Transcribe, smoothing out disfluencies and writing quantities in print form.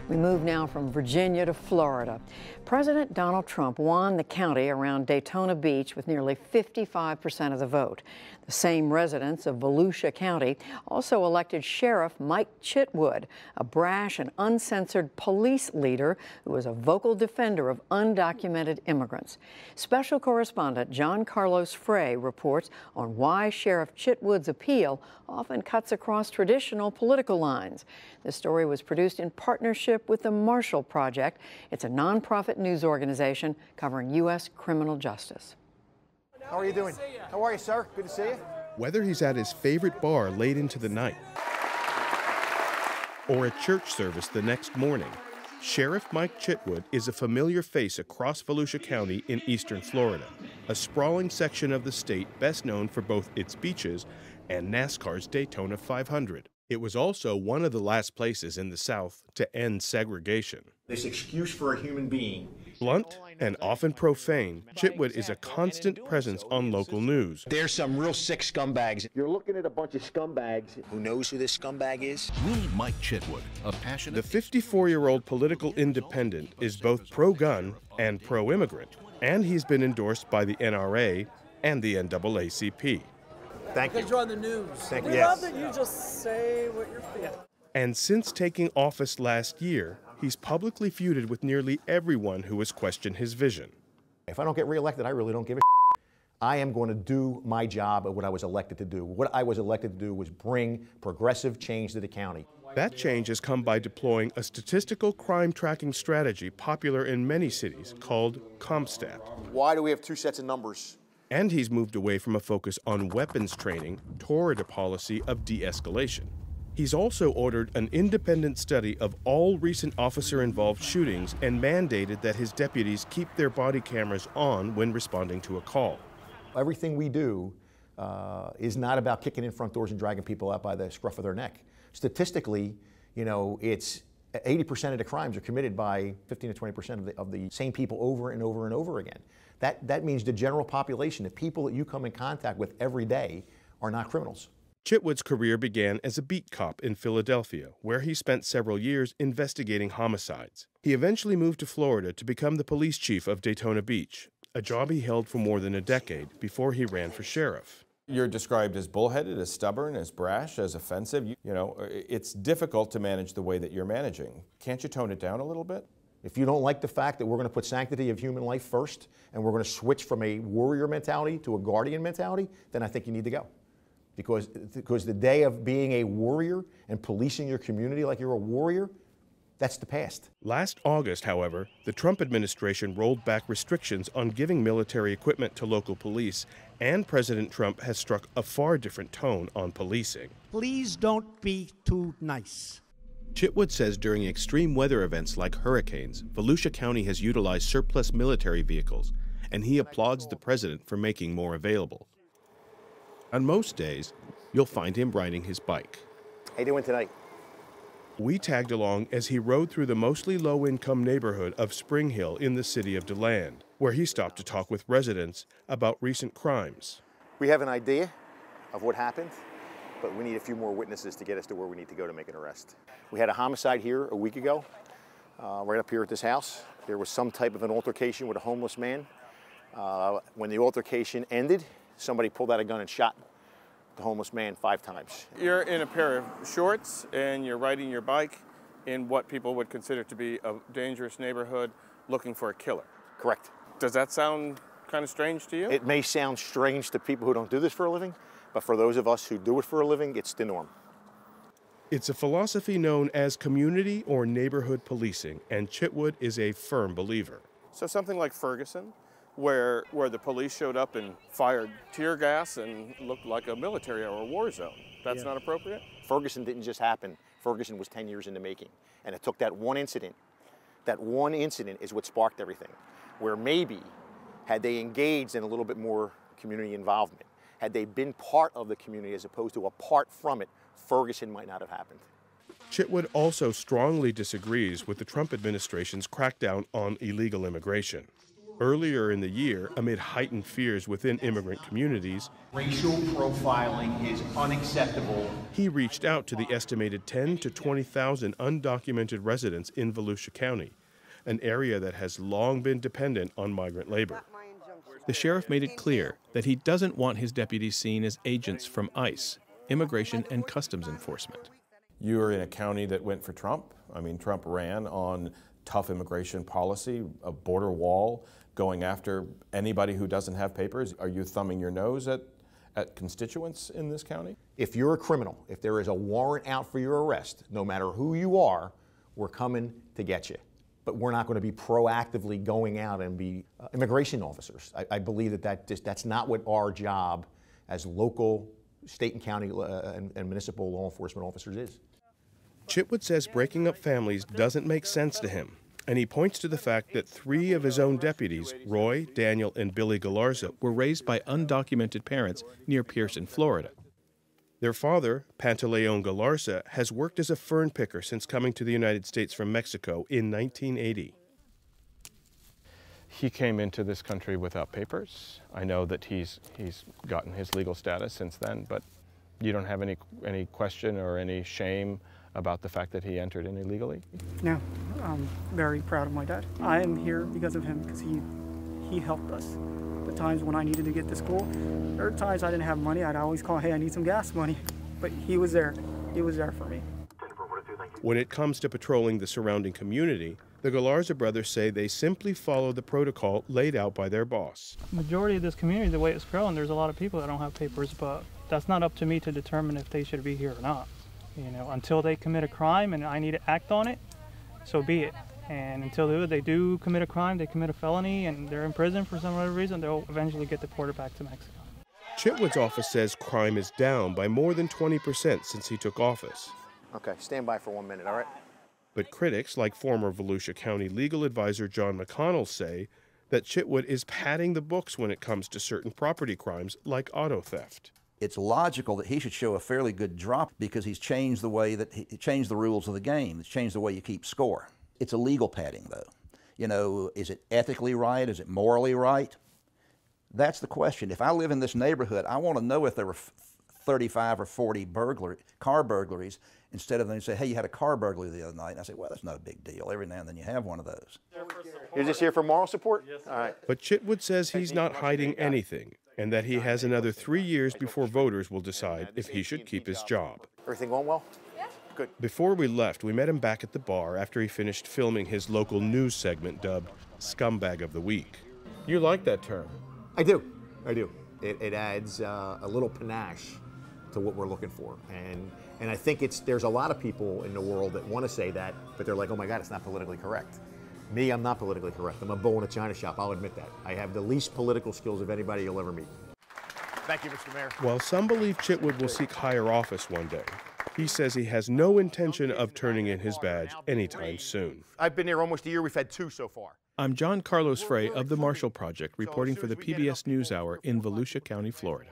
We move now from Virginia to Florida. President Donald Trump won the county around Daytona Beach with nearly 55% of the vote. The same residents of Volusia County also elected Sheriff Mike Chitwood, a brash and uncensored police leader who was a vocal defender of undocumented immigrants. Special correspondent John Carlos Frey reports on why Sheriff Chitwood's appeal often cuts across traditional political lines. This story was produced in partnership with the Marshall Project. It's a nonprofit news organization covering U.S. criminal justice. How are you doing? How are you, sir? Good to see you. Whether he's at his favorite bar late into the night or a church service the next morning, Sheriff Mike Chitwood is a familiar face across Volusia County in eastern Florida, a sprawling section of the state best known for both its beaches and NASCAR's Daytona 500. It was also one of the last places in the South to end segregation. This excuse for a human being. Blunt and often profane, Chitwood is a constant presence on local news. There's some real sick scumbags. You're looking at a bunch of scumbags. Who knows who this scumbag is? Meet Mike Chitwood, a passionate... The 54-year-old political independent is both pro-gun and pro-immigrant, and he's been endorsed by the NRA and the NAACP. Thank you. Because you're on the news. Thank you. We love that you just say what you're feeling. And since taking office last year, he's publicly feuded with nearly everyone who has questioned his vision. If I don't get reelected, I really don't give a I am going to do my job of what I was elected to do. What I was elected to do was bring progressive change to the county. That change has come by deploying a statistical crime tracking strategy popular in many cities called CompStat. Why do we have two sets of numbers? And he's moved away from a focus on weapons training toward a policy of de-escalation. He's also ordered an independent study of all recent officer-involved shootings and mandated that his deputies keep their body cameras on when responding to a call. Everything we do is not about kicking in front doors and dragging people out by the scruff of their neck. Statistically, you know, it's 80% of the crimes are committed by 15 to 20% of the same people over and over and over again. That means the general population, the people that you come in contact with every day, are not criminals. Chitwood's career began as a beat cop in Philadelphia, where he spent several years investigating homicides. He eventually moved to Florida to become the police chief of Daytona Beach, a job he held for more than a decade before he ran for sheriff. You're described as bullheaded, as stubborn, as brash, as offensive. You know, it's difficult to manage the way that you're managing. Can't you tone it down a little bit? If you don't like the fact that we're going to put sanctity of human life first and we're going to switch from a warrior mentality to a guardian mentality, then I think you need to go. Because the day of being a warrior and policing your community like you're a warrior, that's the past. Last August, however, the Trump administration rolled back restrictions on giving military equipment to local police, and President Trump has struck a far different tone on policing. Please don't be too nice. Chitwood says during extreme weather events like hurricanes, Volusia County has utilized surplus military vehicles, and he applauds the president for making more available. On most days, you'll find him riding his bike. How you doing tonight? We tagged along as he rode through the mostly low-income neighborhood of Spring Hill in the city of DeLand, where he stopped to talk with residents about recent crimes. We have an idea of what happened, but we need a few more witnesses to get us to where we need to go to make an arrest. We had a homicide here a week ago, right up here at this house. There was some type of an altercation with a homeless man. When the altercation ended, somebody pulled out a gun and shot the homeless man 5 times. You're in a pair of shorts and you're riding your bike in what people would consider to be a dangerous neighborhood looking for a killer. Correct. Does that sound kind of strange to you? It may sound strange to people who don't do this for a living, but for those of us who do it for a living, it's the norm. It's a philosophy known as community or neighborhood policing, and Chitwood is a firm believer. So something like Ferguson, where the police showed up and fired tear gas and looked like a military or a war zone. That's not appropriate? Ferguson didn't just happen. Ferguson was 10 years in the making. And it took that one incident. That one incident is what sparked everything. Where maybe, had they engaged in a little bit more community involvement, had they been part of the community as opposed to apart from it, Ferguson might not have happened. Chitwood also strongly disagrees with the Trump administration's crackdown on illegal immigration. Earlier in the year, amid heightened fears within immigrant communities, racial profiling is unacceptable. He reached out to the estimated 10,000 to 20,000 undocumented residents in Volusia County, an area that has long been dependent on migrant labor. The sheriff made it clear that he doesn't want his deputies seen as agents from ICE, Immigration and Customs Enforcement. You are in a county that went for Trump. I mean, Trump ran on tough immigration policy, a border wall, going after anybody who doesn't have papers. Are you thumbing your nose at constituents in this county? If you're a criminal, if there is a warrant out for your arrest, no matter who you are, we're coming to get you. But we're not going to be proactively going out and be immigration officers. I believe that's not what our job as local, state and county and municipal law enforcement officers is. Chitwood says breaking up families doesn't make sense to him, and he points to the fact that 3 of his own deputies, Roy, Daniel, and Billy Galarza, were raised by undocumented parents near Pearson, Florida. Their father, Pantaleon Galarza, has worked as a fern picker since coming to the United States from Mexico in 1980. He came into this country without papers. I know that he's gotten his legal status since then, but you don't have any question or any shame about the fact that he entered in illegally? No, I'm very proud of my dad. I am here because of him, because he helped us. The times when I needed to get to school, there were times I didn't have money, I'd always call, hey, I need some gas money. But he was there. He was there for me. When it comes to patrolling the surrounding community, the Galarza brothers say they simply follow the protocol laid out by their boss. Majority of this community, the way it's growing, there's a lot of people that don't have papers, but that's not up to me to determine if they should be here or not. You know, until they commit a crime and I need to act on it, so be it. And until they do commit a crime, they commit a felony, and they're in prison for some other reason, they'll eventually get deported back to Mexico. Chitwood's office says crime is down by more than 20% since he took office. Okay, stand by for 1 minute, all right? But critics, like former Volusia County legal advisor John McConnell, say that Chitwood is padding the books when it comes to certain property crimes like auto theft. It's logical that he should show a fairly good drop because he's changed the way that he changed the rules of the game. It's changed the way you keep score. It's a legal padding, though. You know, is it ethically right? Is it morally right? That's the question. If I live in this neighborhood, I want to know if there were 35 or 40 car burglaries, instead of them say, hey, you had a car burglary the other night. And I say, well, that's not a big deal. Every now and then you have one of those. You're just here for moral support? Yes, all right. But Chitwood says he's not hiding anything, and that he has another 3 years before voters will decide if he should keep his job. Everything going well? Yeah. Good. Before we left, we met him back at the bar after he finished filming his local news segment dubbed Scumbag of the Week. You like that term? I do. It adds a little panache to what we're looking for. And I think there's a lot of people in the world that want to say that, but they're like, oh my God, it's not politically correct. Me, I'm not politically correct. I'm a bull in a china shop, I'll admit that. I have the least political skills of anybody you'll ever meet. Thank you, Mr. Mayor. While some believe Chitwood will seek higher office one day, he says he has no intention of turning in his badge anytime soon. I've been there almost a year. We've had 2 so far. I'm John Carlos Frey of the Marshall Project, reporting for the PBS NewsHour in Volusia County, Florida.